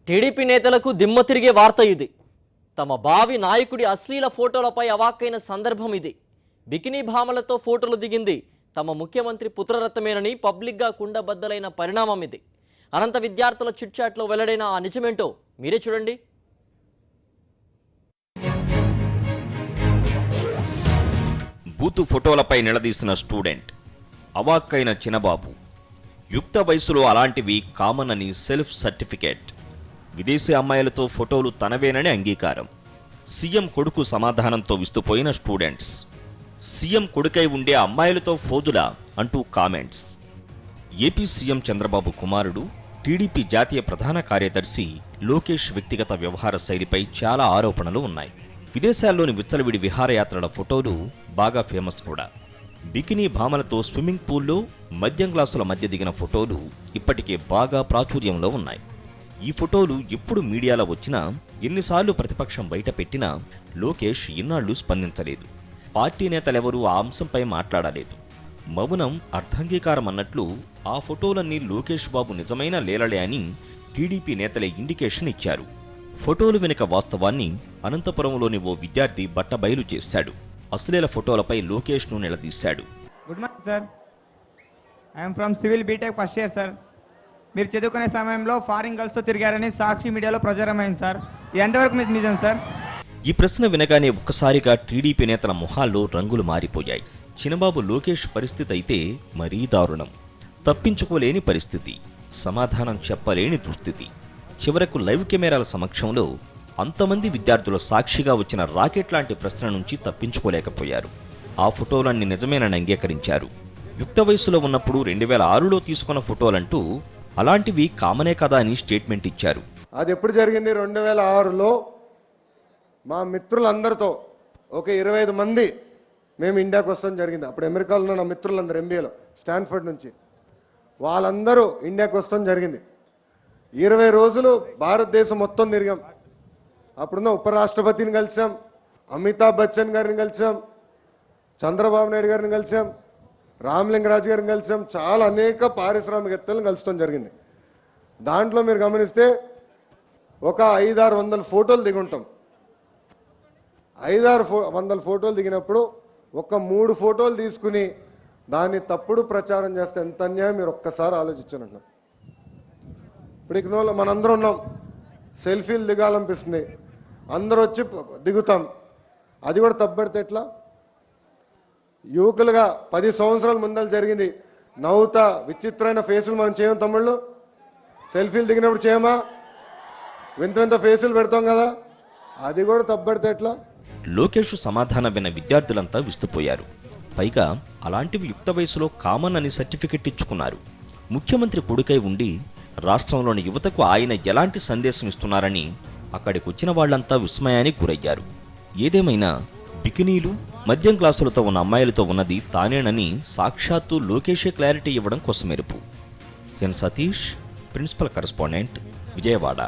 TDP నేతలకు దిమ్మ తిరిగే వార్త ఇది. తమ భావి నాయకుడి అశ్లీల ఫోటోలపై అవాక్కైన సందర్భం ఇది. బికినీ భామలతో ఫోటోలు దిగింది తమ ముఖ్యమంత్రి పుత్రరత్నమేనని పబ్లిక్గా కుండబద్దలైన పరిణామం ఇది. అనంత విద్యార్థుల చిట్చాట్లో వెల్లడైన ఆ నిజమేంటో మీరే చూడండి. బూతు ఫోటోలపై నిలదీసిన స్టూడెంట్, అవాక్కైన చిన్నబాబు. యుక్త వయసులో అలాంటివి కామన్ అని సెల్ఫ్ సర్టిఫికేట్. విదేశీ అమ్మాయిలతో ఫోటోలు తనవేనని అంగీకారం. సీఎం కొడుకు సమాధానంతో విస్తుపోయిన స్టూడెంట్స్. సీఎం కొడుకై ఉండే అమ్మాయిలతో ఫోజులా అంటూ కామెంట్స్. ఏపీ సీఎం చంద్రబాబు కుమారుడు, టీడీపీ జాతీయ ప్రధాన కార్యదర్శి లోకేష్ వ్యక్తిగత వ్యవహార శైలిపై చాలా ఆరోపణలు ఉన్నాయి. విదేశాల్లోని విచ్చలవిడి విహారయాత్రల ఫోటోలు బాగా ఫేమస్ కూడా. బికినీ భామలతో స్విమ్మింగ్ పూల్లో మద్యం గ్లాసుల మధ్య దిగిన ఫోటోలు ఇప్పటికే బాగా ప్రాచుర్యంలో ఉన్నాయి. ఈ ఫోటోలు ఎప్పుడు మీడియాలో వచ్చినా, ఎన్నిసార్లు ప్రతిపక్షం బయటపెట్టినా లోకేష్ ఇన్నాళ్లు స్పందించలేదు. పార్టీ నేతలెవరూ ఆ అంశంపై మాట్లాడలేదు. మౌనం అర్థంగీకారం అన్నట్లు ఆ ఫోటోలన్నీ లోకేష్ బాబు నిజమైన లీలలే అని టీడీపీ నేతలే ఇండికేషన్ ఇచ్చారు. ఫోటోలు వెనుక వాస్తవాన్ని అనంతపురంలోని ఓ విద్యార్థి బట్టబయలు చేశాడు. అశ్లీల ఫోటోలపై లోకేష్ను నిలదీశాడు. Good morning sir, I'm from civil B Tech first year sir. మీరు చదువుకునే సమయంలో ఫారిన్ గర్ల్స్తో తిరిగారని సాక్షి మీడియాలో ప్రచారమైంది సార్. ఇది ఎంతవరకు మీకు నిజం సార్? ఈ ప్రశ్న వినగానే ఒక్కసారిగా టీడీపీ నేతల మొహాల్లో రంగులు మారిపోయాయి. చిన్నబాబు లోకేష్ పరిస్థితి అయితే మరీ దారుణం. తప్పించుకోలేని పరిస్థితి, సమాధానం చెప్పలేని దుస్థితి. చివరకు లైవ్ కెమెరాల సమక్షంలో అంతమంది విద్యార్థుల సాక్షిగా వచ్చిన రాకెట్ లాంటి ప్రశ్న నుంచి తప్పించుకోలేకపోయారు. ఆ ఫోటోలన్నీ నిజమేనని అంగీకరించారు. యుక్త వయసులో ఉన్నప్పుడు 2006లో తీసుకున్న ఫోటోలంటూ అలాంటివి కామనే కదా అని స్టేట్మెంట్ ఇచ్చారు. అది ఎప్పుడు జరిగింది? 2006లో మా మిత్రులందరితో ఒక 25 మంది మేము ఇండియాకి వస్తాం జరిగింది. అప్పుడు అమెరికాలో ఉన్న నా మిత్రులందరూ ఎంబీఏలో స్టాన్ఫర్డ్ నుంచి వాళ్ళందరూ ఇండియాకి వస్తాం జరిగింది. 20 రోజులు భారతదేశం మొత్తం తిరిగాం. అప్పుడున్న ఉపరాష్ట్రపతిని కలిసాం, అమితాబ్ బచ్చన్ గారిని కలిసాం, చంద్రబాబు నాయుడు గారిని కలిసాం, రామలింగరాజు గారిని కలిసాం. చాలా అనేక పారిశ్రామికవేత్తలను కలుస్తాం జరిగింది. దాంట్లో మీరు గమనిస్తే ఒక 500-600 ఫోటోలు దిగుంటాం. 500-600 ఫోటోలు దిగినప్పుడు ఒక 3 ఫోటోలు తీసుకుని దాన్ని తప్పుడు ప్రచారం చేస్తే ఎంత అన్యాయం మీరు ఒక్కసారి ఆలోచించండి. ఇప్పుడు ఇక్కడ మనందరం ఉన్నాం, సెల్ఫీలు దిగాలనిపిస్తుంది, అందరూ వచ్చి దిగుతాం. అది కూడా తప్పబడితే ఎట్లా? యువకులుగా 10 సంవత్సరాల ముందర జరిగింది. నవ్వుతా విచిత్రమైన ఫేసులు మనం చేయం తమ్ముళ్ళు. సెల్ఫీలు దిగినప్పుడు చేయమా? వింత వింత ఫేసులు పెడతాం కదా, అది కూడా తప్పబడితే ఎట్లా? లోకేష్ సమాధానం విన్న విద్యార్థులంతా విస్తుపోయారు. పైగా అలాంటివి యుక్త వయసులో కామన్ అని సర్టిఫికెట్ ఇచ్చుకున్నారు. ముఖ్యమంత్రి కొడుకై ఉండి రాష్ట్రంలోని యువతకు ఆయన ఎలాంటి సందేశం ఇస్తున్నారని అక్కడికి వచ్చిన వాళ్లంతా విస్మయానికి గురయ్యారు. ఏదేమైనా బికినీలు, మద్యం గ్లాసులతో ఉన్న అమ్మాయిలతో ఉన్నది తానేనని సాక్షాత్తు లోకేషే క్లారిటీ ఇవ్వడం కోసమెరుపు. ఎన్ సతీష్, ప్రిన్సిపల్ కరెస్పాండెంట్, విజయవాడ.